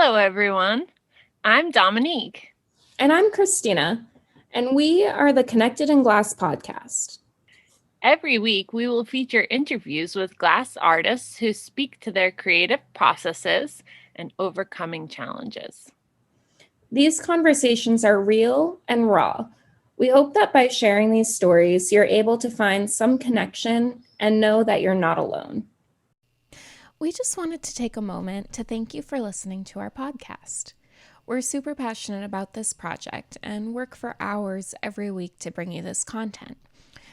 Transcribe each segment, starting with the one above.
Hello, everyone. I'm Dominique. And I'm Christina, and we are the Connected in Glass podcast. Every week, we will feature interviews with glass artists who speak to their creative processes and overcoming challenges. These conversations are real and raw. We hope that by sharing these stories, you're able to find some connection and know that you're not alone. We just wanted to take a moment to thank you for listening to our podcast. We're super passionate about this project and work for hours every week to bring you this content.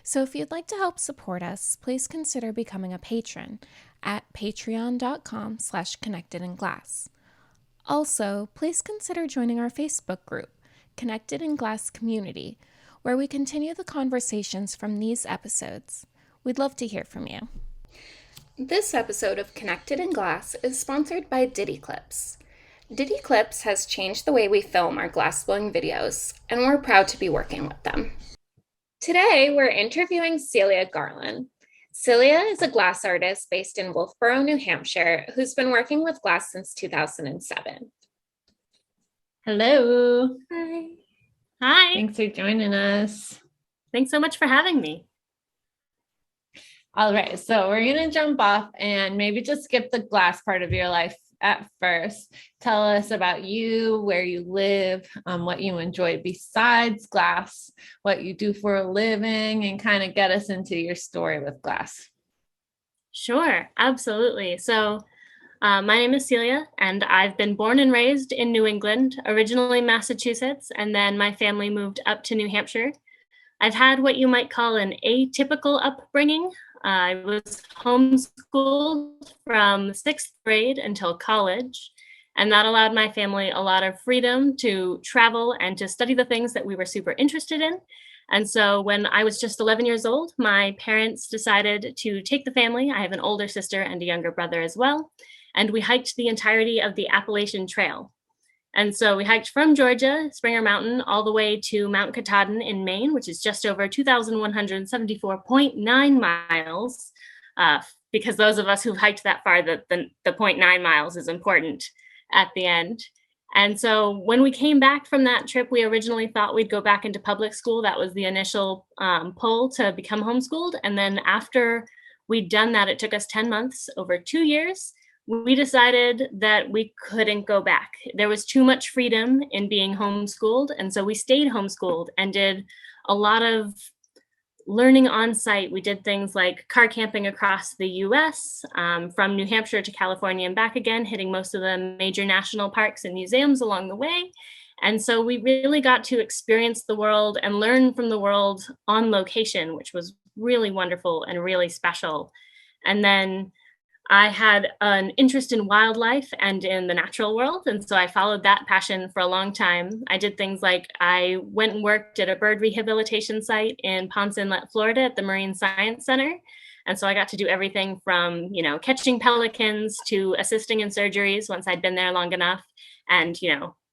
So if you'd like to help support us, please consider becoming a patron at patreon.com/connectedinglass. Also, please consider joining our Facebook group, Connected in Glass Community, where we continue the conversations from these episodes. We'd love to hear from you. This episode of Connected in Glass is sponsored by Diddy Clips. Diddy Clips has changed the way we film our glassblowing videos, and we're proud to be working with them. Today, we're interviewing Celia Garland. Celia is a glass artist based in Wolfboro, New Hampshire, who's been working with glass since 2007. Hello. Hi. Hi. Thanks for joining us. Thanks so much for having me. All right, so we're going to jump off and maybe just skip the glass part of your life at first. Tell us about you, where you live, what you enjoy besides glass, what you do for a living, and kind of get us into your story with glass. Sure, absolutely. So my name is Celia, and I've been born and raised in New England, originally Massachusetts, and then my family moved up to New Hampshire. I've had what you might call an atypical upbringing. I was homeschooled from 6th grade until college, and that allowed my family a lot of freedom to travel and to study the things that we were super interested in. And so when I was just 11 years old, my parents decided to take the family. I have an older sister and a younger brother as well, and we hiked the entirety of the Appalachian Trail. And so we hiked from Georgia, Springer Mountain, all the way to Mount Katahdin in Maine, which is just over 2,174.9 miles. Because those of us who've hiked that far, the 0.9 miles is important at the end. And so when we came back from that trip, we originally thought we'd go back into public school. That was the initial pull to become homeschooled. And then after we'd done that, it took us 10 months, over 2 years. We decided that we couldn't go back. There was too much freedom in being homeschooled. And so we stayed homeschooled and did a lot of learning on site. We did things like car camping across the US, from New Hampshire to California and back again, hitting most of the major national parks and museums along the way. And so we really got to experience the world and learn from the world on location, which was really wonderful and really special. And then I had an interest in wildlife and in the natural world, and so I followed that passion for a long time. I did things like I went and worked at a bird rehabilitation site in Ponce Inlet, Florida at the Marine Science Center. And so I got to do everything from, catching pelicans to assisting in surgeries once I'd been there long enough. And,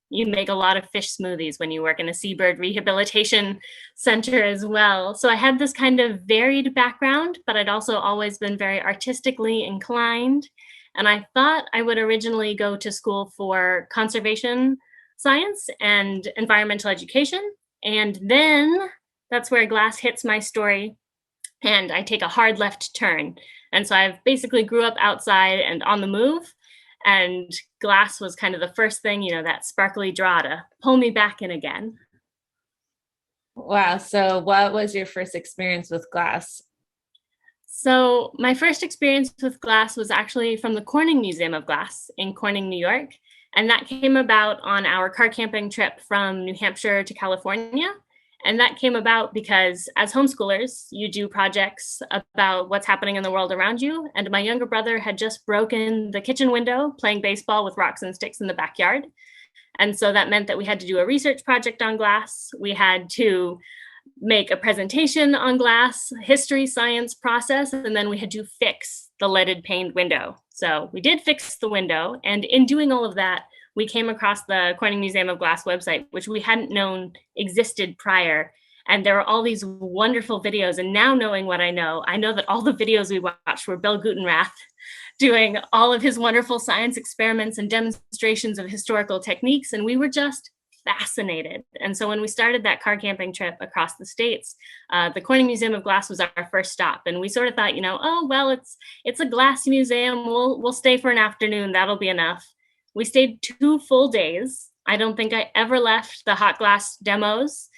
you make a lot of fish smoothies when you work in a seabird rehabilitation center as well. So I had this kind of varied background, but I'd also always been very artistically inclined. And I thought I would originally go to school for conservation science and environmental education. And then that's where glass hits my story, and I take a hard left turn. And so I've basically grew up outside and on the move. And glass was kind of the first thing, that sparkly draw to pull me back in again. Wow. So what was your first experience with glass? So my first experience with glass was actually from the Corning Museum of Glass in Corning, New York. And that came about on our car camping trip from New Hampshire to California. And that came about because as homeschoolers, you do projects about what's happening in the world around you. And my younger brother had just broken the kitchen window playing baseball with rocks and sticks in the backyard. And so that meant that we had to do a research project on glass. We had to make a presentation on glass, history, science, process, and then we had to fix the leaded paned window. So we did fix the window. And in doing all of that, we came across the Corning Museum of Glass website, which we hadn't known existed prior. And there were all these wonderful videos. And now knowing what I know that all the videos we watched were Bill Gutenrath doing all of his wonderful science experiments and demonstrations of historical techniques. And we were just fascinated. And so when we started that car camping trip across the states, the Corning Museum of Glass was our first stop. And we sort of thought, oh, well, it's a glass museum. We'll stay for an afternoon. That'll be enough. We stayed 2 full days. I don't think I ever left the hot glass demos.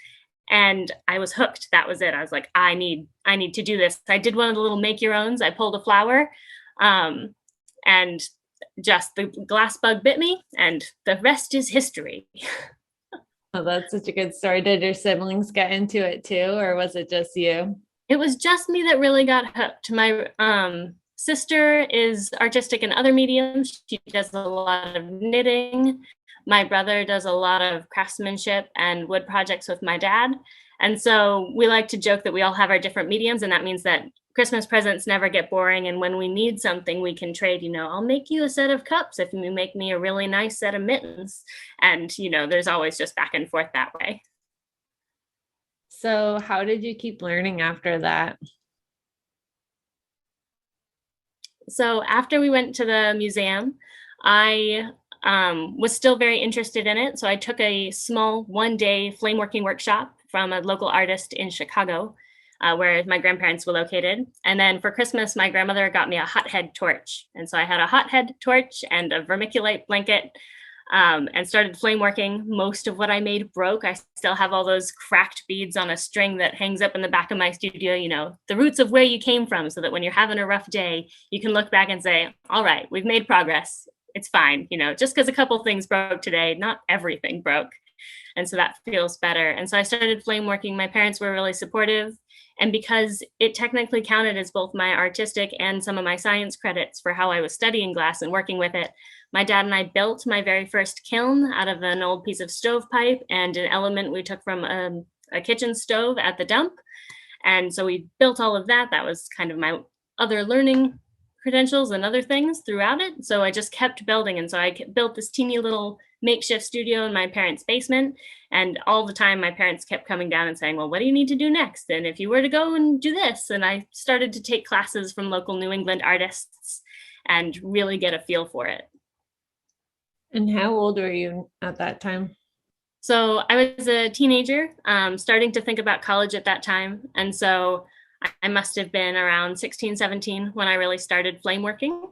And I was hooked. That was it. I was like, I need to do this. I did one of the little make your owns. I pulled a flower, and just the glass bug bit me, and the rest is history. Oh, that's such a good story. Did your siblings get into it too, or was it just you? It was just me that really got hooked. My sister is artistic in other mediums. She does a lot of knitting. My brother does a lot of craftsmanship and wood projects with my dad. And so we like to joke that we all have our different mediums, and that means that Christmas presents never get boring. And when we need something, we can trade, I'll make you a set of cups if you make me a really nice set of mittens. And, there's always just back and forth that way. So how did you keep learning after that? So after we went to the museum, I was still very interested in it. So I took a small 1-day flame working workshop from a local artist in Chicago, where my grandparents were located. And then for Christmas, my grandmother got me a hothead torch. And so I had a hothead torch and a vermiculite blanket, and started flame working. Most of what I made broke. I still have all those cracked beads on a string that hangs up in the back of my studio, the roots of where you came from, so that when you're having a rough day, you can look back and say, all right, we've made progress. It's fine. Just because a couple things broke today, not everything broke. And so that feels better. And so I started flame working. My parents were really supportive. And because it technically counted as both my artistic and some of my science credits for how I was studying glass and working with it, my dad and I built my very first kiln out of an old piece of stovepipe and an element we took from a kitchen stove at the dump. And so we built all of that. That was kind of my other learning credentials and other things throughout it. So I just kept building. And so I built this teeny little makeshift studio in my parents' basement. And all the time, my parents kept coming down and saying, well, what do you need to do next? And if you were to go and do this. And I started to take classes from local New England artists and really get a feel for it. And how old were you at that time? So I was a teenager, starting to think about college at that time. And so I must have been around 16, 17 when I really started flame working.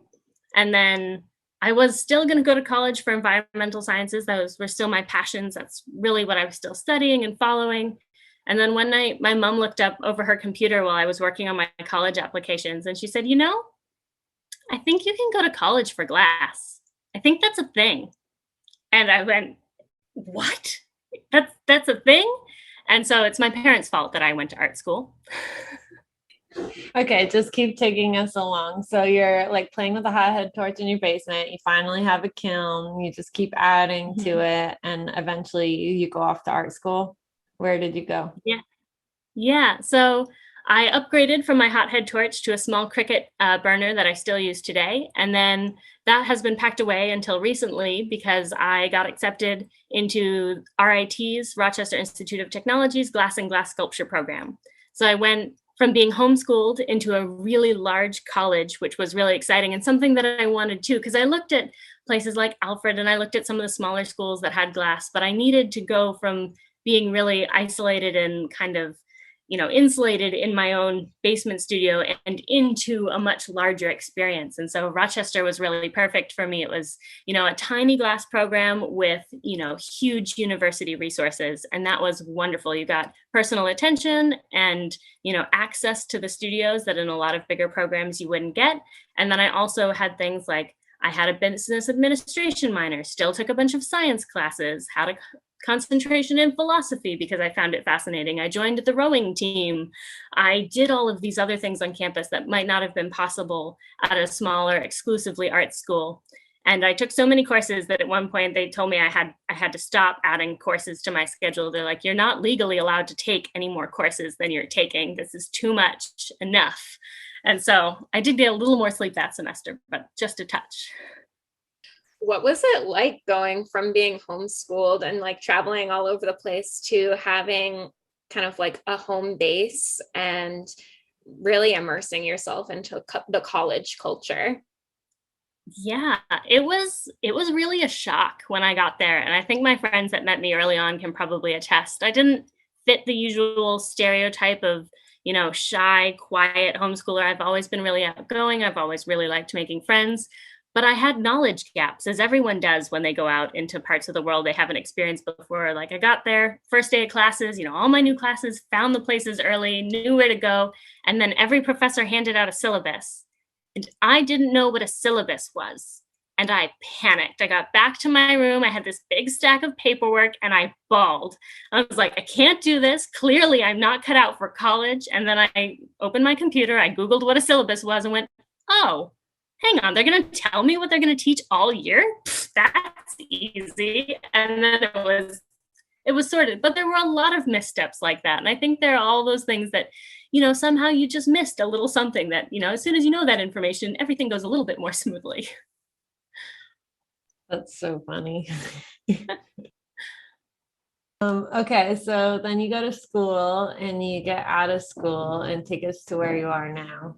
And then I was still going to go to college for environmental sciences. Those were still my passions. That's really what I was still studying and following. And then one night, my mom looked up over her computer while I was working on my college applications. And she said, I think you can go to college for glass. I think that's a thing. And I went, what? That's a thing? And so it's my parents' fault that I went to art school. Okay, just keep taking us along. So you're like playing with a hothead torch in your basement. You finally have a kiln. You just keep adding to it. And eventually you go off to art school. Where did you go? Yeah. So I upgraded from my hothead torch to a small Cricut burner that I still use today. And then that has been packed away until recently because I got accepted into RIT's, Rochester Institute of Technology's Glass and Glass Sculpture program. So I went from being homeschooled into a really large college, which was really exciting and something that I wanted too, because I looked at places like Alfred and I looked at some of the smaller schools that had glass, but I needed to go from being really isolated and kind of, insulated in my own basement studio and into a much larger experience. And so Rochester was really perfect for me. It was, a tiny glass program with, huge university resources. And that was wonderful. You got personal attention and, access to the studios that in a lot of bigger programs you wouldn't get. And then I also had things like I had a business administration minor, still took a bunch of science classes, had a concentration in philosophy because I found it fascinating. I joined the rowing team. I did all of these other things on campus that might not have been possible at a smaller, exclusively art school. And I took so many courses that at one point they told me I had to stop adding courses to my schedule. They're like, you're not legally allowed to take any more courses than you're taking. This is too much, enough. And so I did get a little more sleep that semester, but just a touch. What was it like going from being homeschooled and like traveling all over the place to having kind of like a home base and really immersing yourself into the college culture? Yeah, it was really a shock when I got there, and I think my friends that met me early on can probably attest. I didn't fit the usual stereotype of, shy, quiet homeschooler. I've always been really outgoing. I've always really liked making friends, but I had knowledge gaps, as everyone does when they go out into parts of the world they haven't experienced before. Like I got there, first day of classes, all my new classes, found the places early, knew where to go, and then every professor handed out a syllabus. And I didn't know what a syllabus was. And I panicked. I got back to my room. I had this big stack of paperwork and I bawled. I was like, I can't do this. Clearly, I'm not cut out for college. And then I opened my computer. I Googled what a syllabus was and went, oh, hang on. They're going to tell me what they're going to teach all year? Pfft, that's easy. And then it was sorted, but there were a lot of missteps like that. And I think there are all those things that, somehow you just missed a little something that, as soon as you know that information, everything goes a little bit more smoothly. That's so funny. Okay, so then you go to school and you get out of school, and take us to where you are now.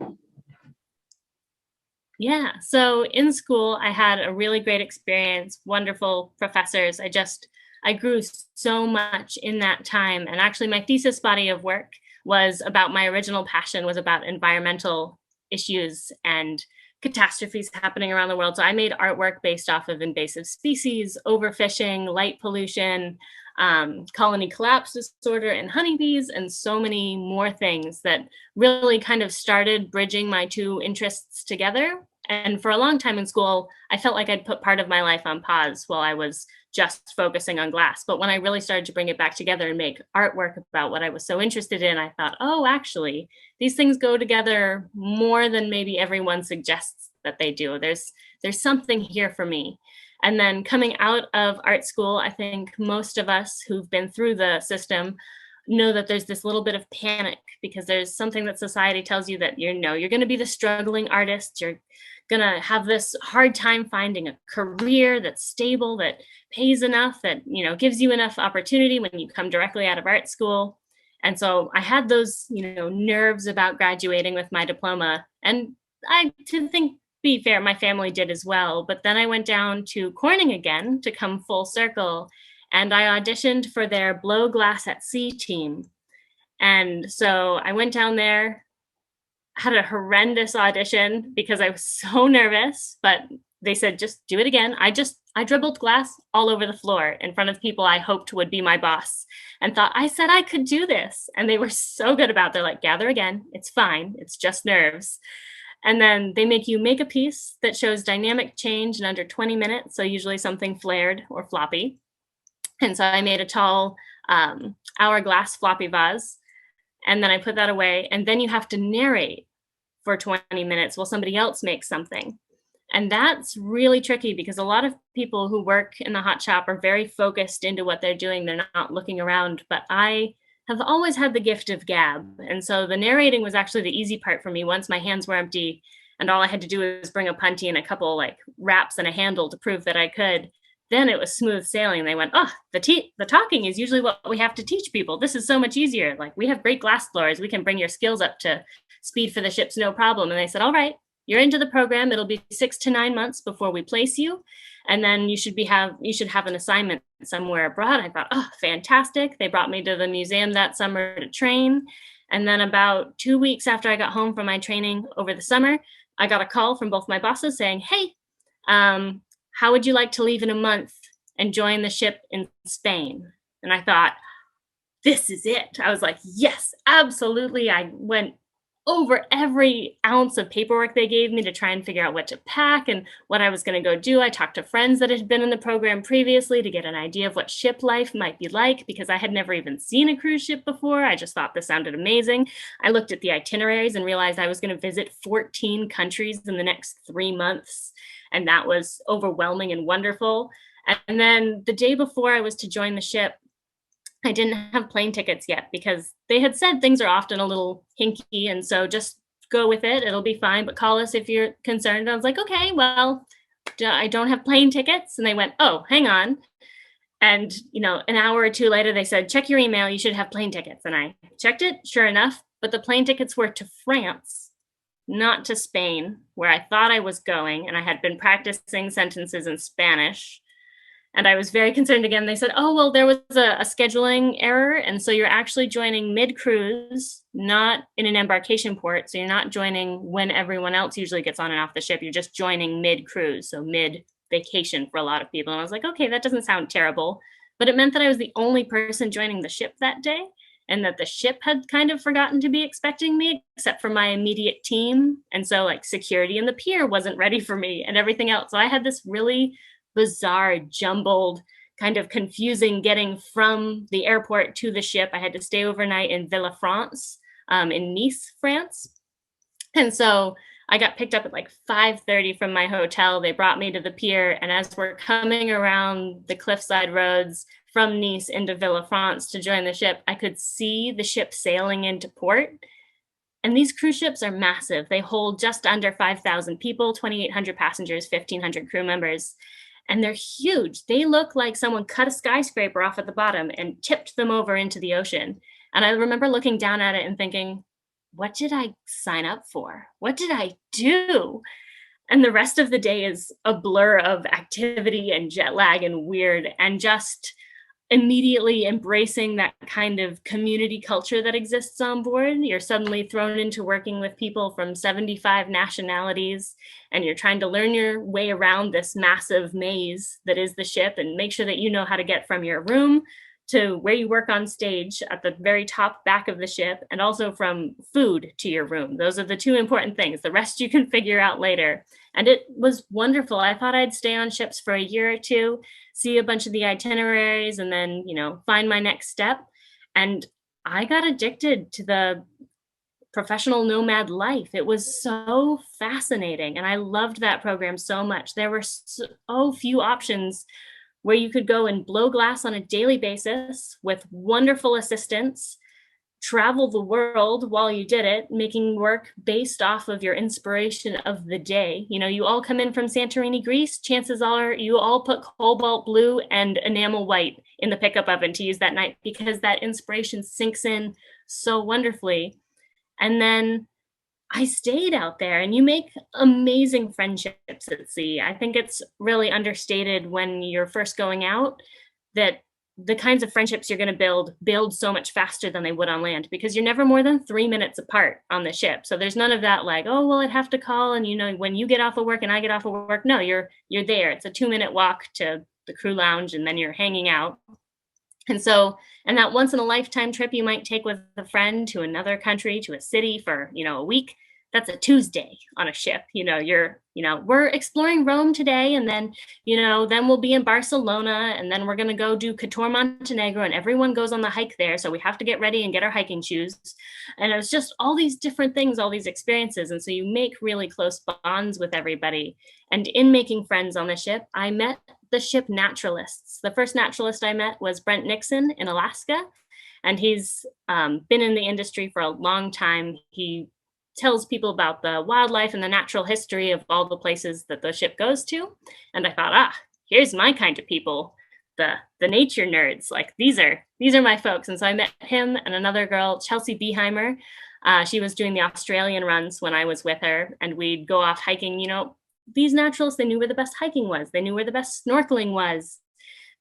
Yeah. So in school, I had a really great experience, wonderful professors. I grew so much in that time. And actually, my thesis body of work was about my original passion was about environmental issues and catastrophes happening around the world. So I made artwork based off of invasive species, overfishing, light pollution, colony collapse disorder, and honeybees, and so many more things that really kind of started bridging my two interests together. And for a long time in school, I felt like I'd put part of my life on pause while I was just focusing on glass. But when I really started to bring it back together and make artwork about what I was so interested in, I thought, oh, actually, these things go together more than maybe everyone suggests that they do. There's something here for me. And then coming out of art school, I think most of us who've been through the system know that there's this little bit of panic because there's something that society tells you that you're going to be the struggling artist. You're going to have this hard time finding a career that's stable, that pays enough, that, gives you enough opportunity when you come directly out of art school. And so I had those, nerves about graduating with my diploma. And to be fair, my family did as well. But then I went down to Corning again to come full circle. And I auditioned for their Blow Glass at Sea team. And so I went down there, had a horrendous audition because I was so nervous, but they said, just do it again. I dribbled glass all over the floor in front of people I hoped would be my boss and thought I said I could do this. And they were so good about it. They're like, gather again. It's fine. It's just nerves. And then they make you make a piece that shows dynamic change in under 20 minutes. So usually something flared or floppy. And so I made a tall hourglass floppy vase. And then I put that away. And then you have to narrate for 20 minutes while somebody else makes something. And that's really tricky because a lot of people who work in the hot shop are very focused into what they're doing. They're not looking around. But I have always had the gift of gab. And so the narrating was actually the easy part for me once my hands were empty and all I had to do was bring a punty and a couple like wraps and a handle to prove that I could. Then it was smooth sailing. They went, oh, the talking is usually what we have to teach people. This is so much easier. Like, we have great glass floors. We can bring your skills up to speed for the ships, no problem. And they said, all right, you're into the program. It'll be 6 to 9 months before we place you. And then you should have an assignment somewhere abroad. I thought, oh, fantastic. They brought me to the museum that summer to train. And then about 2 weeks after I got home from my training over the summer, I got a call from both my bosses saying, hey, how would you like to leave in a month and join the ship in Spain? And I thought, this is it. I was like, yes, absolutely. I went over every ounce of paperwork they gave me to try and figure out what to pack and what I was going to go do. I talked to friends that had been in the program previously to get an idea of what ship life might be like, because I had never even seen a cruise ship before. I just thought this sounded amazing. I looked at the itineraries and realized I was going to visit 14 countries in the next 3 months. And that was overwhelming and wonderful. And then the day before I was to join the ship, I didn't have plane tickets yet because they had said things are often a little hinky. And so just go with it. It'll be fine. But call us if you're concerned. I was like, okay, well, I don't have plane tickets. And they went, oh, hang on. And, an hour or two later, they said, check your email. You should have plane tickets. And I checked it, sure enough. But the plane tickets were to France not to Spain, where I thought I was going, and I had been practicing sentences in Spanish. And I was very concerned again. They said, oh, well, there was a scheduling error. And so you're actually joining mid-cruise, not in an embarkation port. So you're not joining when everyone else usually gets on and off the ship. You're just joining mid-cruise, so mid-vacation for a lot of people. And I was like, okay, that doesn't sound terrible. But it meant that I was the only person joining the ship that day, and that the ship had kind of forgotten to be expecting me, except for my immediate team. And so like security in the pier wasn't ready for me and everything else. So I had this really bizarre, jumbled, kind of confusing getting from the airport to the ship. I had to stay overnight in Villefranche, in Nice, France. And so I got picked up at like 5:30 from my hotel. They brought me to the pier. And as we're coming around the cliffside roads from Nice into Villefranche to join the ship, I could see the ship sailing into port. And these cruise ships are massive. They hold just under 5,000 people, 2,800 passengers, 1,500 crew members. And they're huge. They look like someone cut a skyscraper off at the bottom and tipped them over into the ocean. And I remember looking down at it and thinking, what did I sign up for? What did I do? And the rest of the day is a blur of activity and jet lag and weird, and just immediately embracing that kind of community culture that exists on board. You're suddenly thrown into working with people from 75 nationalities, and you're trying to learn your way around this massive maze that is the ship, and make sure that you know how to get from your room to where you work on stage at the very top back of the ship, and also from food to your room. Those are the two important things. The rest you can figure out later. And it was wonderful. I thought I'd stay on ships for a year or two, see a bunch of the itineraries, and then, find my next step. And I got addicted to the professional nomad life. It was so fascinating. And I loved that program so much. There were so few options where you could go and blow glass on a daily basis with wonderful assistants, travel the world while you did it, making work based off of your inspiration of the day. You all come in from Santorini, Greece. Chances are you all put cobalt blue and enamel white in the pickup oven to use that night, because that inspiration sinks in so wonderfully. And then I stayed out there, and you make amazing friendships at sea. I think it's really understated when you're first going out that the kinds of friendships you're going to build so much faster than they would on land, because you're never more than 3 minutes apart on the ship. So there's none of that like, oh, well, I'd have to call. And, when you get off of work and I get off of work, no, you're there. It's a 2-minute walk to the crew lounge, and then you're hanging out. And that once in a lifetime trip you might take with a friend to another country, to a city for, a week, that's a Tuesday on a ship. We're exploring Rome today, and then, then we'll be in Barcelona, and then we're going to go do Kotor, Montenegro, and everyone goes on the hike there. So we have to get ready and get our hiking shoes. And it was just all these different things, all these experiences. And so you make really close bonds with everybody. And in making friends on the ship, I met the ship naturalists. The first naturalist I met was Brent Nixon in Alaska. And he's been in the industry for a long time. He tells people about the wildlife and the natural history of all the places that the ship goes to. And I thought, here's my kind of people, the nature nerds. Like these are my folks. And so I met him and another girl, Chelsea Beheimer. She was doing the Australian runs when I was with her, and we'd go off hiking. These naturalists, they knew where the best hiking was. They knew where the best snorkeling was.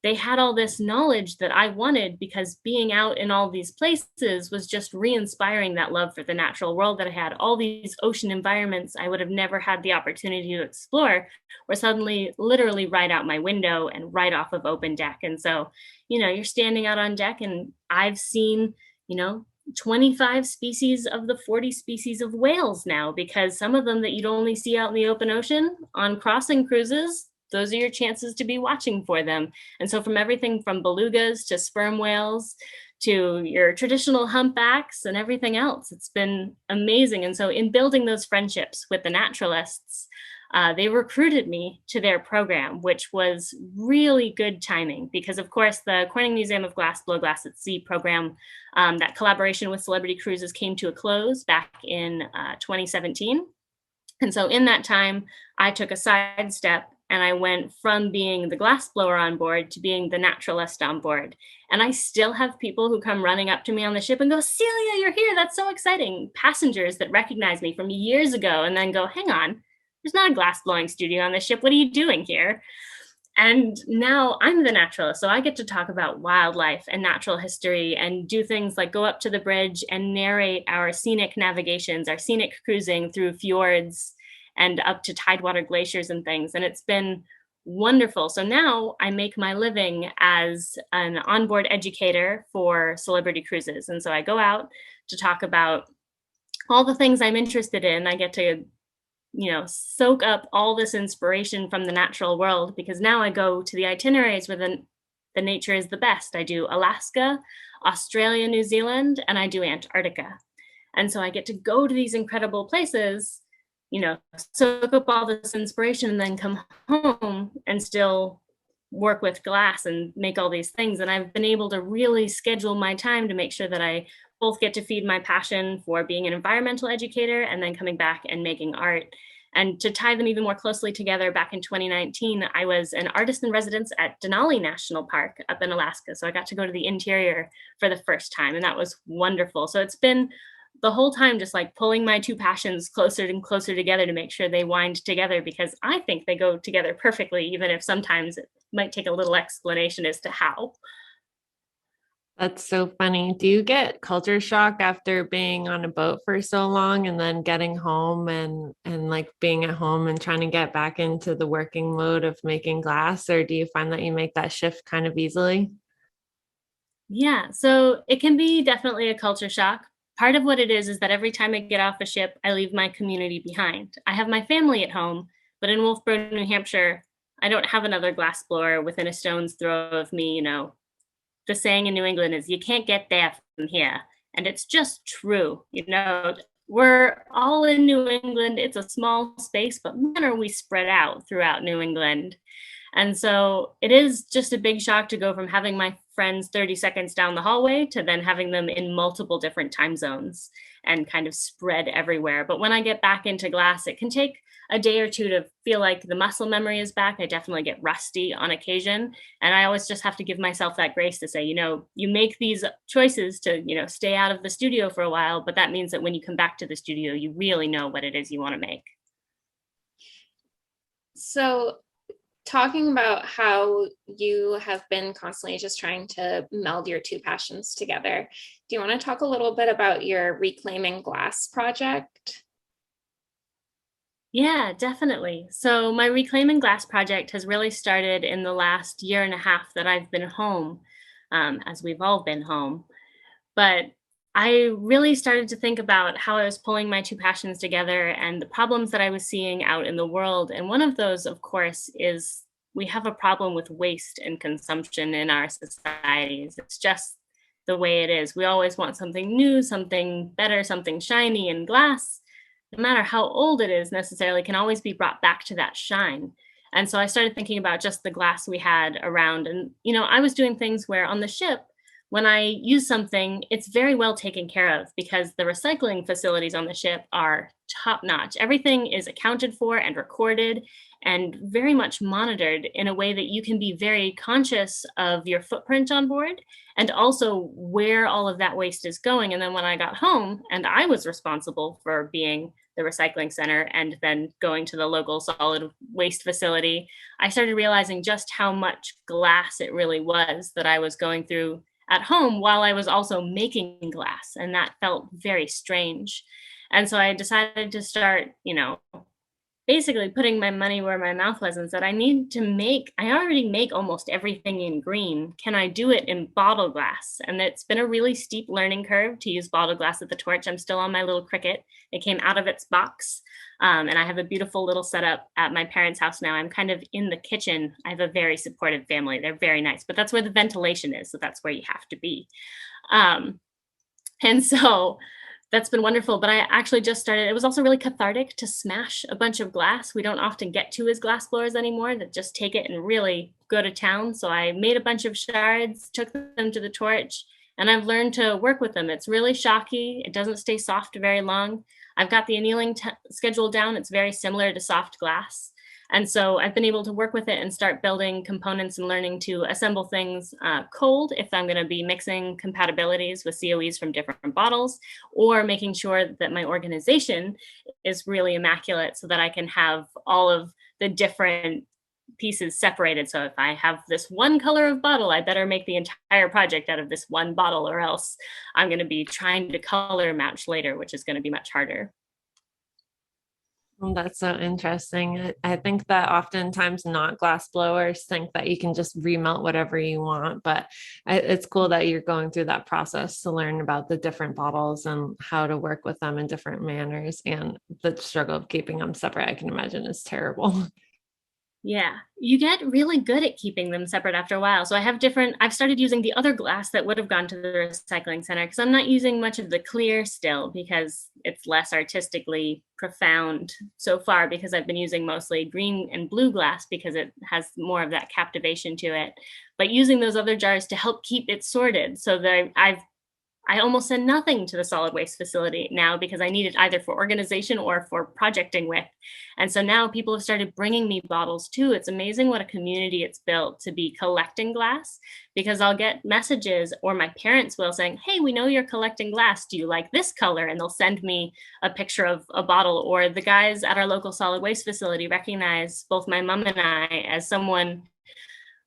They had all this knowledge that I wanted, because being out in all these places was just re-inspiring that love for the natural world that I had. All these ocean environments I would have never had the opportunity to explore were suddenly literally right out my window and right off of open deck. And so, you're standing out on deck, and I've seen, 25 species of the 40 species of whales now, because some of them that you'd only see out in the open ocean on crossing cruises, those are your chances to be watching for them. And so from everything from belugas to sperm whales to your traditional humpbacks and everything else, it's been amazing. And so in building those friendships with the naturalists, they recruited me to their program, which was really good timing, because of course the Corning Museum of Glass Blow Glass at Sea program, that collaboration with Celebrity Cruises came to a close back in 2017. And so in that time, I took a sidestep and I went from being the glass blower on board to being the naturalist on board. And I still have people who come running up to me on the ship and go, Celia, you're here. That's so exciting. Passengers that recognize me from years ago and then go, hang on, there's not a glass blowing studio on this ship. What are you doing here? And now I'm the naturalist, so I get to talk about wildlife and natural history and do things like go up to the bridge and narrate our scenic navigations, our scenic cruising through fjords and up to tidewater glaciers and things. And it's been wonderful. So now I make my living as an onboard educator for celebrity cruises. And so I go out to talk about all the things I'm interested in. I get to soak up all this inspiration from the natural world, because now I go to the itineraries where the nature is the best. I do Alaska, Australia, New Zealand, and I do Antarctica. And so I get to go to these incredible places, soak up all this inspiration and then come home and still work with glass and make all these things. And I've been able to really schedule my time to make sure that I both get to feed my passion for being an environmental educator and then coming back and making art. And to tie them even more closely together, back in 2019, I was an artist in residence at Denali National Park up in Alaska. So I got to go to the interior for the first time, and that was wonderful. So it's been the whole time just like pulling my two passions closer and closer together to make sure they wind together, because I think they go together perfectly, even if sometimes it might take a little explanation as to how. That's so funny. Do you get culture shock after being on a boat for so long and then getting home and like being at home and trying to get back into the working mode of making glass? Or do you find that you make that shift kind of easily? Yeah, so it can be definitely a culture shock. Part of what it is that every time I get off a ship, I leave my community behind. I have my family at home, but in Wolfboro, New Hampshire, I don't have another glass blower within a stone's throw of me. The saying in New England is, you can't get there from here. And it's just true. We're all in New England. It's a small space, but man, are we spread out throughout New England. And so it is just a big shock to go from having my friends 30 seconds down the hallway to then having them in multiple different time zones and kind of spread everywhere. But when I get back into glass, it can take a day or two to feel like the muscle memory is back. I definitely get rusty on occasion. And I always just have to give myself that grace to say, you make these choices to, stay out of the studio for a while, but that means that when you come back to the studio, you really know what it is you want to make. So talking about how you have been constantly just trying to meld your two passions together, do you want to talk a little bit about your Reclaiming Glass project? Yeah, definitely. So my Reclaiming Glass project has really started in the last year and a half that I've been home, as we've all been home. But I really started to think about how I was pulling my two passions together and the problems that I was seeing out in the world. And one of those, of course, is we have a problem with waste and consumption in our societies. It's just the way it is. We always want something new, something better, something shiny, and glass, no matter how old it is necessarily, can always be brought back to that shine. And so I started thinking about just the glass we had around. And, I was doing things where on the ship, when I use something, it's very well taken care of because the recycling facilities on the ship are top notch. Everything is accounted for and recorded and very much monitored in a way that you can be very conscious of your footprint on board and also where all of that waste is going. And then when I got home and I was responsible for being the recycling center and then going to the local solid waste facility, I started realizing just how much glass it really was that I was going through at home while I was also making glass. And that felt very strange. And so I decided to start, basically putting my money where my mouth was and said, I already make almost everything in green. Can I do it in bottle glass? And it's been a really steep learning curve to use bottle glass at the torch. I'm still on my little Cricut. It came out of its box. And I have a beautiful little setup at my parents' house now. I'm kind of in the kitchen. I have a very supportive family. They're very nice, but that's where the ventilation is. So that's where you have to be. And so that's been wonderful. But I actually just started, it was also really cathartic to smash a bunch of glass. We don't often get to as glass blowers anymore that just take it and really go to town. So I made a bunch of shards, took them to the torch, and I've learned to work with them. It's really shocky. It doesn't stay soft very long. I've got the annealing schedule down. It's very similar to soft glass. And so I've been able to work with it and start building components and learning to assemble things cold if I'm going to be mixing compatibilities with COEs from different bottles, or making sure that my organization is really immaculate so that I can have all of the different pieces separated. So if I have this one color of bottle, I better make the entire project out of this one bottle, or else I'm going to be trying to color match later, which is going to be much harder. Oh, that's so interesting. I think that oftentimes not glass blowers think that you can just remelt whatever you want, but it's cool that you're going through that process to learn about the different bottles and how to work with them in different manners. And the struggle of keeping them separate, I can imagine, is terrible. Yeah, you get really good at keeping them separate after a while. So I've started using the other glass that would have gone to the recycling center, because I'm not using much of the clear still because it's less artistically profound so far, because I've been using mostly green and blue glass because it has more of that captivation to it. But using those other jars to help keep it sorted, so that I almost send nothing to the solid waste facility now because I need it either for organization or for projecting with. And so now people have started bringing me bottles too. It's amazing what a community it's built to be collecting glass, because I'll get messages, or my parents will, saying, hey, we know you're collecting glass. Do you like this color? And they'll send me a picture of a bottle. Or the guys at our local solid waste facility recognize both my mom and I as someone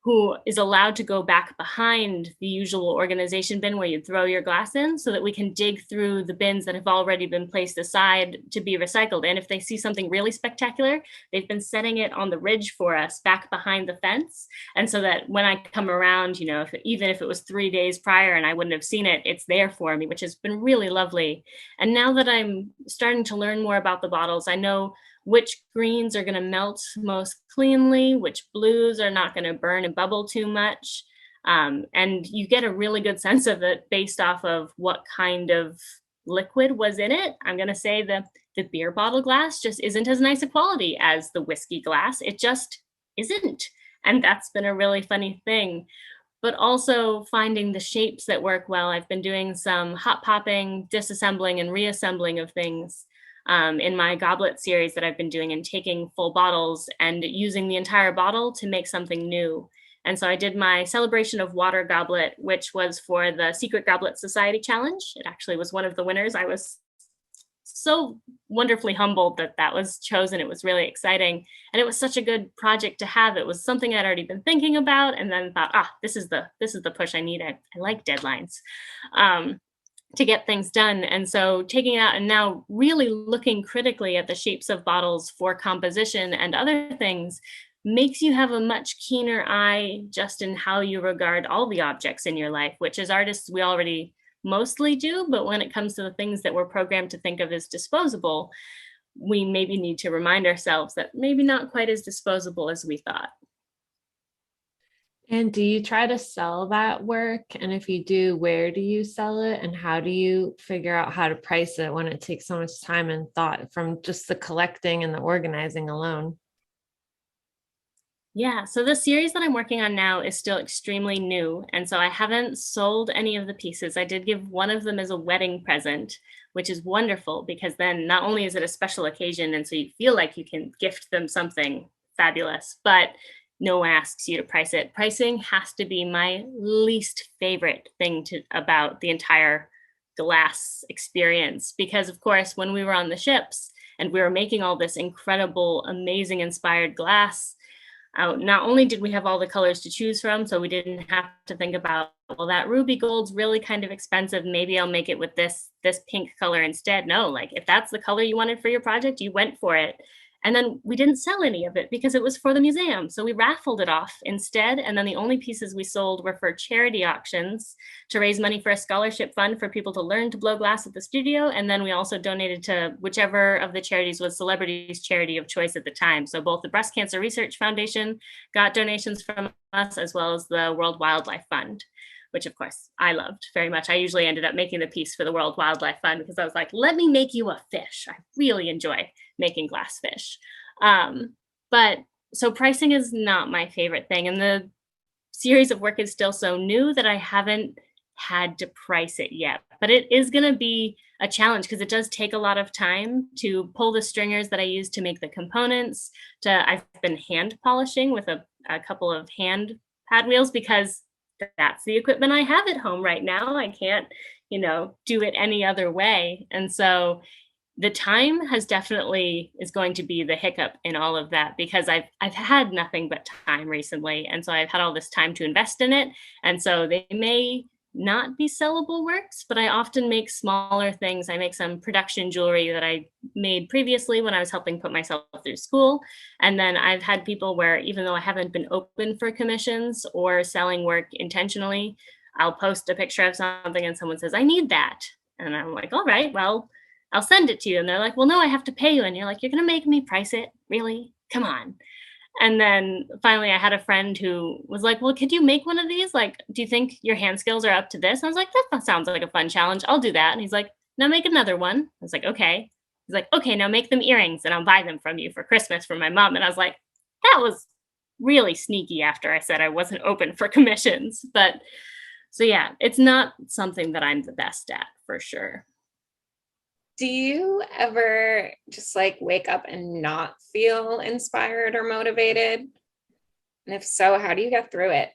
who is allowed to go back behind the usual organization bin where you throw your glass in, so that we can dig through the bins that have already been placed aside to be recycled. And if they see something really spectacular, they've been setting it on the ridge for us back behind the fence. And so that when I come around, even if it was 3 days prior and I wouldn't have seen it, it's there for me, which has been really lovely. And now that I'm starting to learn more about the bottles, I know which greens are going to melt most cleanly, which blues are not going to burn and bubble too much. And you get a really good sense of it based off of what kind of liquid was in it. I'm going to say the beer bottle glass just isn't as nice a quality as the whiskey glass. It just isn't. And that's been a really funny thing. But also finding the shapes that work well. I've been doing some hot popping, disassembling, and reassembling of things in my goblet series that I've been doing, and taking full bottles and using the entire bottle to make something new. And so I did my Celebration of Water goblet, which was for the Secret Goblet Society Challenge. It actually was one of the winners. I was so wonderfully humbled that that was chosen. It was really exciting. And it was such a good project to have. It was something I'd already been thinking about, and then thought, this is the push I need. I like deadlines. To get things done. And so taking it out and now really looking critically at the shapes of bottles for composition and other things makes you have a much keener eye just in how you regard all the objects in your life, which as artists we already mostly do. But when it comes to the things that we're programmed to think of as disposable, we maybe need to remind ourselves that maybe not quite as disposable as we thought. And do you try to sell that work? And if you do, where do you sell it? And how do you figure out how to price it when it takes so much time and thought from just the collecting and the organizing alone? Yeah, so the series that I'm working on now is still extremely new. And so I haven't sold any of the pieces. I did give one of them as a wedding present, which is wonderful, because then not only is it a special occasion, and so you feel like you can gift them something fabulous, but no one asks you to price it. Pricing has to be my least favorite thing about the entire glass experience, because of course, when we were on the ships and we were making all this incredible, amazing, inspired glass, not only did we have all the colors to choose from, so we didn't have to think about, well, that ruby gold's really kind of expensive, maybe I'll make it with this pink color instead. No, like if that's the color you wanted for your project, you went for it. And then we didn't sell any of it because it was for the museum. So we raffled it off instead. And then the only pieces we sold were for charity auctions to raise money for a scholarship fund for people to learn to blow glass at the studio. And then we also donated to whichever of the charities was celebrities' charity of choice at the time. So both the Breast Cancer Research Foundation got donations from us, as well as the World Wildlife Fund, which of course I loved very much. I usually ended up making the piece for the World Wildlife Fund because I was like, let me make you a fish. I really enjoy making glass fish. But so pricing is not my favorite thing. And the series of work is still so new that I haven't had to price it yet, but it is going to be a challenge because it does take a lot of time to pull the stringers that I use to make the components. I've been hand polishing with a couple of hand pad wheels because that's the equipment I have at home right now. I can't, do it any other way. And so the time is going to be the hiccup in all of that, because I've had nothing but time recently. And so I've had all this time to invest in it. And so they may not be sellable works, but I often make smaller things. I make some production jewelry that I made previously when I was helping put myself through school. And then I've had people where, even though I haven't been open for commissions or selling work intentionally, I'll post a picture of something and someone says, I need that. And I'm like, all right, well, I'll send it to you. And they're like, well, no, I have to pay you. And you're like, you're going to make me price it? Really? Come on. And then finally I had a friend who was like, well, could you make one of these? Like, do you think your hand skills are up to this? And I was like, that sounds like a fun challenge. I'll do that. And he's like, now make another one. I was like, okay. He's like, okay, now make them earrings and I'll buy them from you for Christmas for my mom. And I was like, that was really sneaky after I said I wasn't open for commissions. But so yeah, it's not something that I'm the best at, for sure. Do you ever just like wake up and not feel inspired or motivated? And if so, how do you get through it?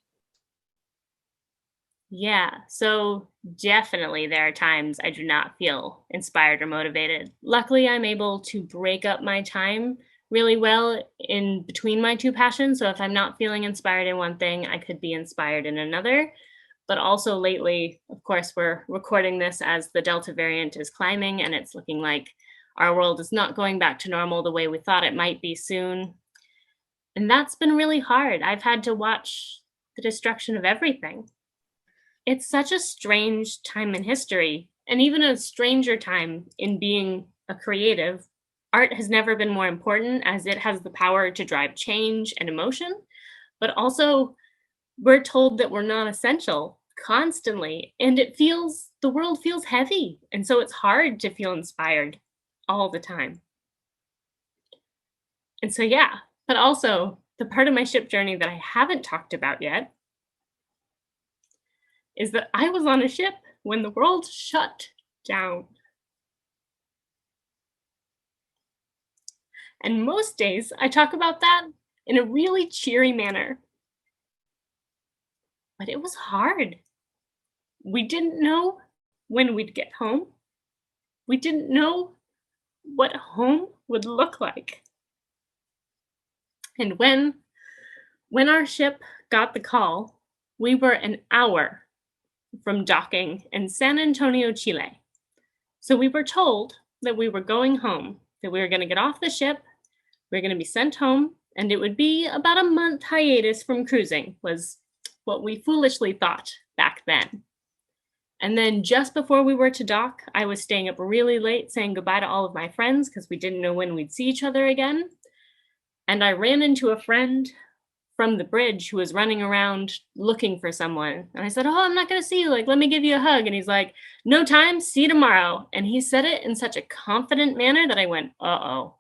Yeah, so definitely there are times I do not feel inspired or motivated. Luckily, I'm able to break up my time really well in between my two passions. So if I'm not feeling inspired in one thing, I could be inspired in another. But also lately, of course, we're recording this as the Delta variant is climbing, and it's looking like our world is not going back to normal the way we thought it might be soon. And that's been really hard. I've had to watch the destruction of everything. It's such a strange time in history, and even a stranger time in being a creative. Art has never been more important, as it has the power to drive change and emotion, but also we're told that we're non-essential constantly, and the world feels heavy. And so it's hard to feel inspired all the time. And so, yeah, but also the part of my ship journey that I haven't talked about yet is that I was on a ship when the world shut down. And most days I talk about that in a really cheery manner. But it was hard. We didn't know when we'd get home. We didn't know what home would look like. And when our ship got the call, we were an hour from docking in San Antonio, Chile. So we were told that we were going home, that we were going to get off the ship, we were going to be sent home, and it would be about a month hiatus from cruising, was what we foolishly thought back then. And then just before we were to dock, I was staying up really late saying goodbye to all of my friends because we didn't know when we'd see each other again. And I ran into a friend from the bridge who was running around looking for someone. And I said, oh, I'm not going to see you. Like, let me give you a hug. And he's like, no time, see you tomorrow. And he said it in such a confident manner that I went, uh-oh.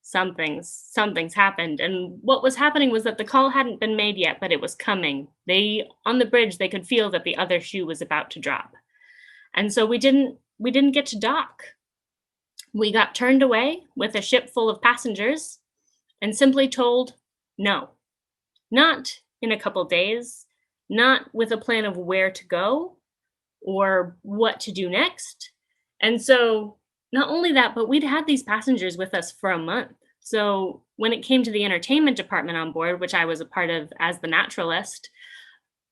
Something's happened. And what was happening was that the call hadn't been made yet, but it was coming. On the bridge, they could feel that the other shoe was about to drop. And so we didn't get to dock. We got turned away with a ship full of passengers and simply told no. Not in a couple days, not with a plan of where to go or what to do next. And so not only that, but we'd had these passengers with us for a month. So when it came to the entertainment department on board, which I was a part of as the naturalist,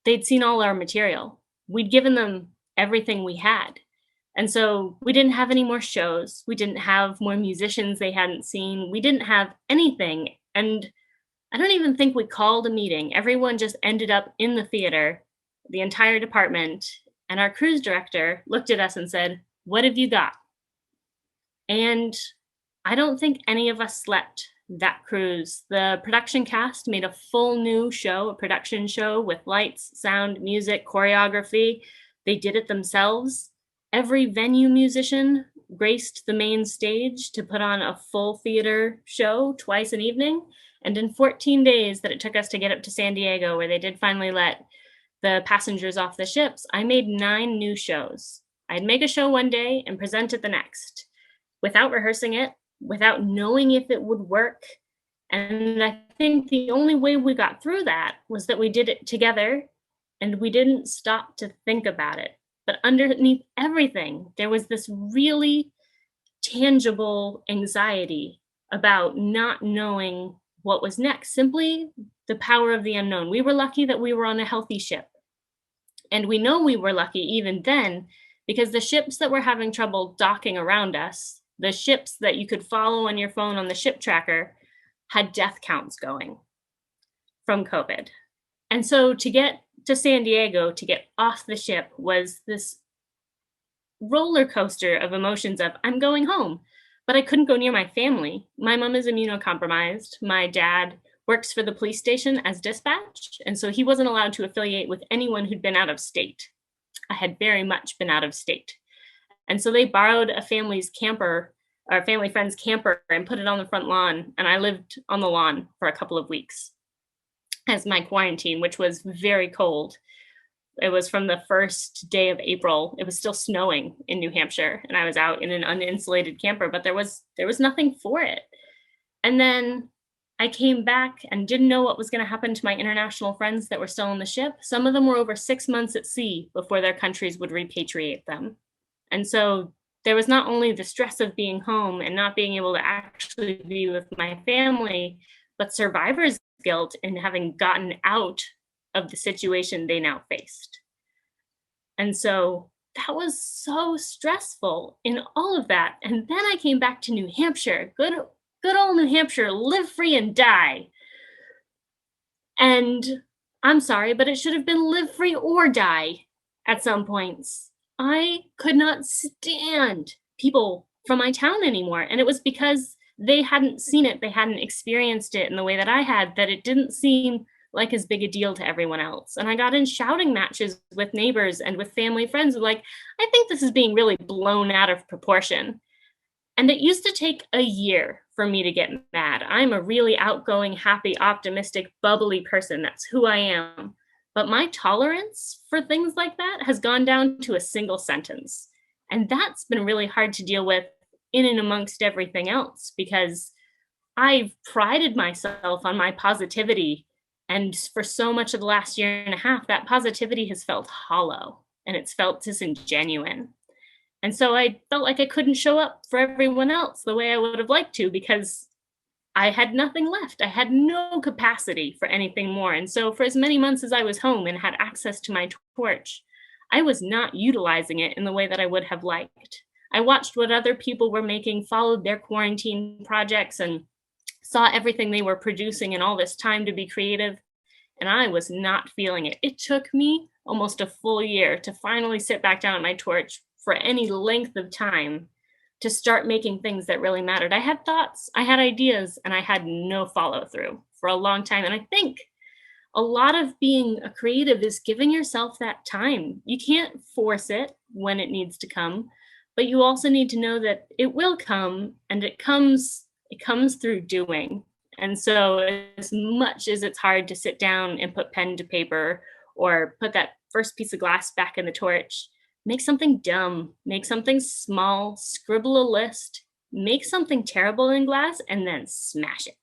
they'd seen all our material. We'd given them everything we had. And so we didn't have any more shows. We didn't have more musicians they hadn't seen. We didn't have anything. And I don't even think we called a meeting. Everyone just ended up in the theater, the entire department. And our cruise director looked at us and said, what have you got? And I don't think any of us slept that cruise. The production cast made a full new show, a production show with lights, sound, music, choreography. They did it themselves. Every venue musician graced the main stage to put on a full theater show twice an evening. And in 14 days that it took us to get up to San Diego, where they did finally let the passengers off the ships, I made 9 new shows. I'd make a show one day and present it the next without rehearsing it, without knowing if it would work. And I think the only way we got through that was that we did it together and we didn't stop to think about it. But underneath everything, there was this really tangible anxiety about not knowing what was next, simply the power of the unknown. We were lucky that we were on a healthy ship. And we know we were lucky even then because the ships that were having trouble docking around us, the ships that you could follow on your phone on the ship tracker, had death counts going from COVID. And so to get to San Diego, to get off the ship, was this roller coaster of emotions of, I'm going home, but I couldn't go near my family. My mom is immunocompromised. My dad works for the police station as dispatch, and so he wasn't allowed to affiliate with anyone who'd been out of state. I had very much been out of state. And so they borrowed a family's camper, our family friend's camper, and put it on the front lawn, and I lived on the lawn for a couple of weeks as my quarantine, which was very cold. It was from the first day of April. It was still snowing in New Hampshire, and I was out in an uninsulated camper, but there was nothing for it. And then I came back and didn't know what was going to happen to my international friends that were still on the ship. Some of them were over 6 months at sea before their countries would repatriate them. And so there was not only the stress of being home and not being able to actually be with my family, but survivor's guilt in having gotten out of the situation they now faced. And so that was so stressful in all of that. And then I came back to New Hampshire, good old New Hampshire, live free and die. And I'm sorry, but it should have been live free or die at some points. I could not stand people from my town anymore. And it was because they hadn't seen it, they hadn't experienced it in the way that I had, that it didn't seem like as big a deal to everyone else. And I got in shouting matches with neighbors and with family friends, like, I think this is being really blown out of proportion. And it used to take a year for me to get mad. I'm a really outgoing, happy, optimistic, bubbly person. That's who I am. But my tolerance for things like that has gone down to a single sentence. And that's been really hard to deal with in and amongst everything else, because I've prided myself on my positivity. And for so much of the last year and a half, that positivity has felt hollow and it's felt disingenuine. And so I felt like I couldn't show up for everyone else the way I would have liked to, because I had nothing left. I had no capacity for anything more. And so for as many months as I was home and had access to my torch, I was not utilizing it in the way that I would have liked. I watched what other people were making, followed their quarantine projects, and saw everything they were producing in all this time to be creative. And I was not feeling it. It took me almost a full year to finally sit back down at my torch for any length of time to start making things that really mattered. I had thoughts, I had ideas, and I had no follow through for a long time. And I think a lot of being a creative is giving yourself that time. You can't force it when it needs to come, but you also need to know that it will come, and it comes through doing. And so as much as it's hard to sit down and put pen to paper or put that first piece of glass back in the torch, make something dumb, make something small, scribble a list, make something terrible in glass, and then smash it,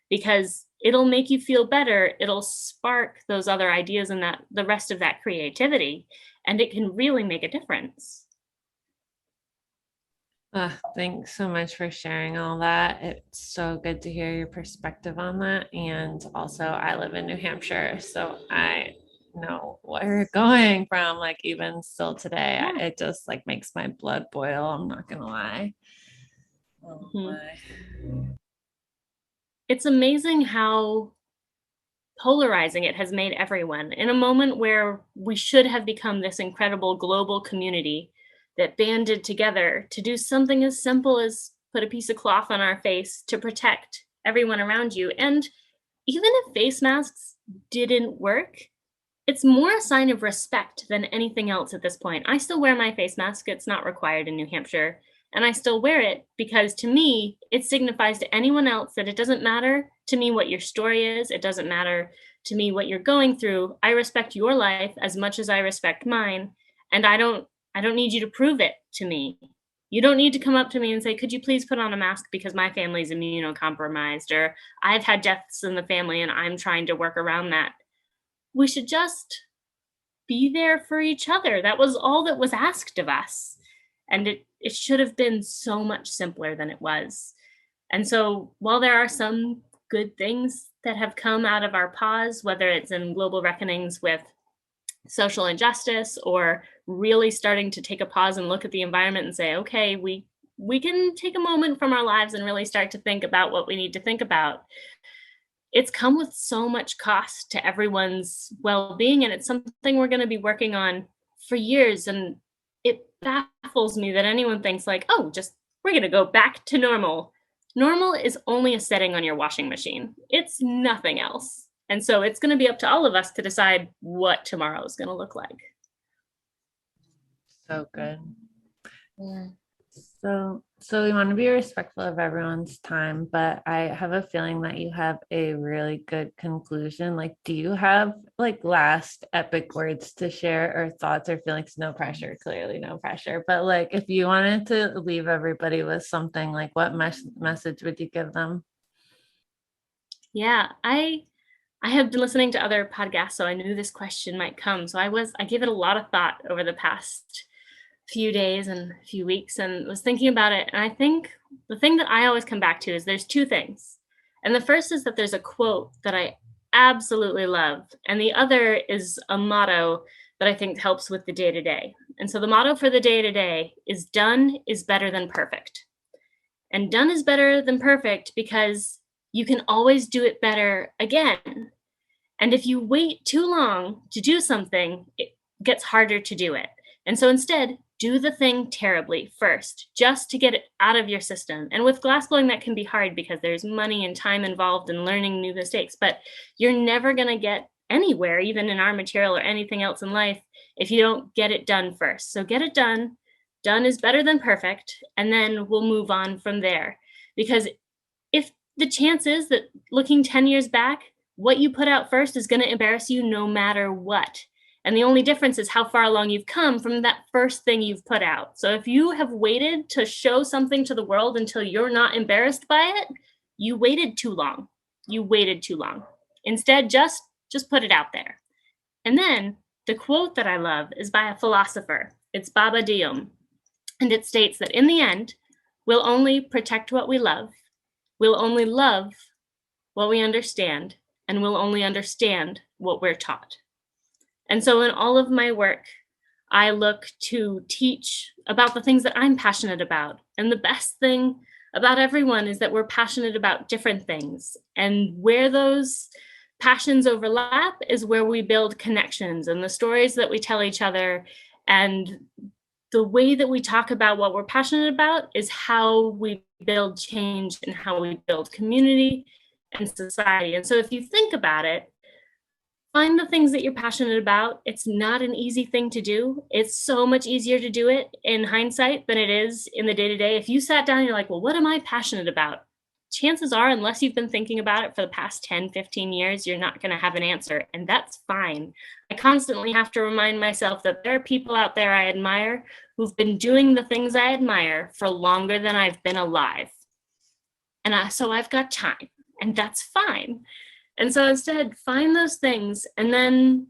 because it'll make you feel better. It'll spark those other ideas and that the rest of that creativity, and it can really make a difference. Thanks so much for sharing all that. It's so good to hear your perspective on that. And also, I live in New Hampshire, so I know where you're going from. Like, even still today, it just like makes my blood boil. I'm not gonna lie. Oh my. It's amazing how polarizing it has made everyone in a moment where we should have become this incredible global community that banded together to do something as simple as put a piece of cloth on our face to protect everyone around you. And even if face masks didn't work, it's more a sign of respect than anything else at this point. I still wear my face mask. It's not required in New Hampshire. And I still wear it because, to me, it signifies to anyone else that it doesn't matter to me what your story is. It doesn't matter to me what you're going through. I respect your life as much as I respect mine. And I don't need you to prove it to me. You don't need to come up to me and say, could you please put on a mask because my family's immunocompromised, or I've had deaths in the family and I'm trying to work around that. We should just be there for each other. That was all that was asked of us. And it should have been so much simpler than it was. And so while there are some good things that have come out of our pause, whether it's in global reckonings with social injustice or really starting to take a pause and look at the environment and say, okay, we can take a moment from our lives and really start to think about what we need to think about. It's come with so much cost to everyone's well-being, and it's something we're going to be working on for years. And it baffles me that anyone thinks like, oh, just we're going to go back to normal. Normal is only a setting on your washing machine. It's nothing else. And so it's going to be up to all of us to decide what tomorrow is going to look like. So good. Yeah. So we want to be respectful of everyone's time, but I have a feeling that you have a really good conclusion. Like, do you have like last epic words to share or thoughts or feelings? No pressure, clearly no pressure. But like, if you wanted to leave everybody with something, like what message would you give them? Yeah, I have been listening to other podcasts, so I knew this question might come. So I gave it a lot of thought over the past few days and few weeks and was thinking about it. And I think the thing that I always come back to is there's two things. And the first is that there's a quote that I absolutely love. And the other is a motto that I think helps with the day-to-day. And so the motto for the day-to-day is done is better than perfect. And done is better than perfect because you can always do it better again. And if you wait too long to do something, it gets harder to do it. And so instead, do the thing terribly first, just to get it out of your system. And with glassblowing, that can be hard because there's money and time involved in learning new mistakes, but you're never going to get anywhere, even in our material or anything else in life, if you don't get it done first. So get it done. Done is better than perfect. And then we'll move on from there. Because if the chance is that looking 10 years back, what you put out first is going to embarrass you no matter what. And the only difference is how far along you've come from that first thing you've put out. So if you have waited to show something to the world until you're not embarrassed by it, you waited too long. You waited too long. Instead, just put it out there. And then the quote that I love is by a philosopher. It's Baba Diyum. And it states that in the end, we'll only protect what we love. We'll only love what we understand. And we'll only understand what we're taught. And so in all of my work, I look to teach about the things that I'm passionate about. And the best thing about everyone is that we're passionate about different things. And where those passions overlap is where we build connections and the stories that we tell each other. And the way that we talk about what we're passionate about is how we build change and how we build community and society. And so if you think about it, find the things that you're passionate about. It's not an easy thing to do. It's so much easier to do it in hindsight than it is in the day-to-day. If you sat down and you're like, well, what am I passionate about? Chances are, unless you've been thinking about it for the past 10, 15 years, you're not going to have an answer. And that's fine. I constantly have to remind myself that there are people out there I admire who've been doing the things I admire for longer than I've been alive. And so I've got time, and that's fine. And so instead, find those things and then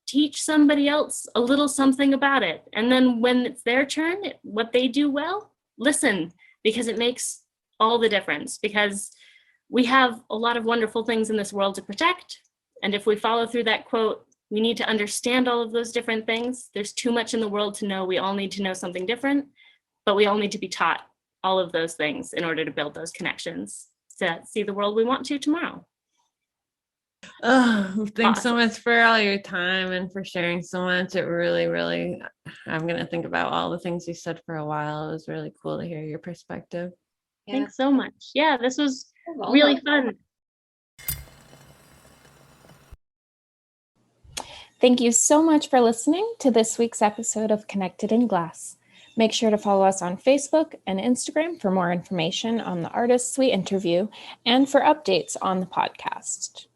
teach somebody else a little something about it. And then when it's their turn, what they do well, listen, because it makes all the difference. Because we have a lot of wonderful things in this world to protect. And if we follow through that quote, we need to understand all of those different things. There's too much in the world to know. We all need to know something different, but we all need to be taught all of those things in order to build those connections to see the world we want to tomorrow. Oh, thanks so much for all your time and for sharing so much. It really, really, I'm going to think about all the things you said for a while. It was really cool to hear your perspective. Yeah. Thanks so much. Yeah, this was really fun. Thank you so much for listening to this week's episode of Connected in Glass. Make sure to follow us on Facebook and Instagram for more information on the artists we interview and for updates on the podcast.